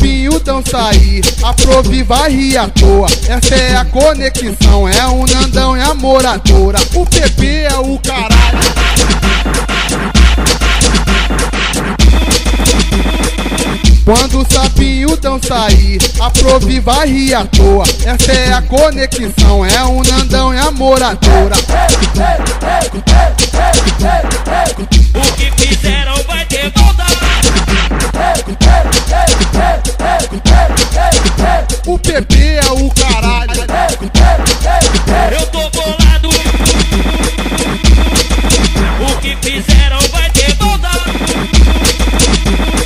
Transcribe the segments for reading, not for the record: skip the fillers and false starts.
sapinho dão sair, a Provi vai rir à toa. Essa é a conexão, é o Nandão e a moradora. O PP é o caralho. Quando o sapinho dão sair, a Provi vai rir à toa. Essa é a conexão, é o Nandão e a moradora. O que fizeram vai ter maldade. O PP é o caralho. Eu tô bolado. O que fizeram vai ter maldade.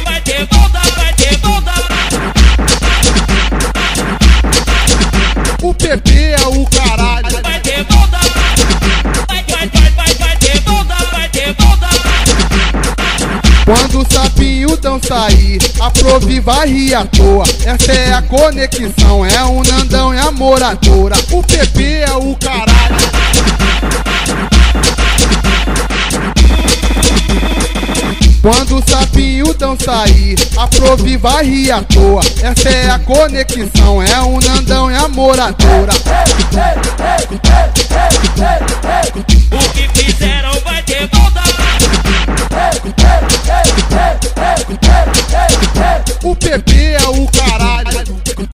Vai ter maldade, vai ter maldade. O PP é o caralho. Vai ter maldade. Vai ter maldade, vai ter maldade. Quando o sapinho dão sair, a Provi vai rir à toa. Essa é a conexão, é o Nandão e a moradora. O PP é o caralho. Quando o sapinho dão sair, a Provi vai rir à toa. Essa é a conexão, é o Nandão e a moradora. O que fizeram vai ter maldade. O PP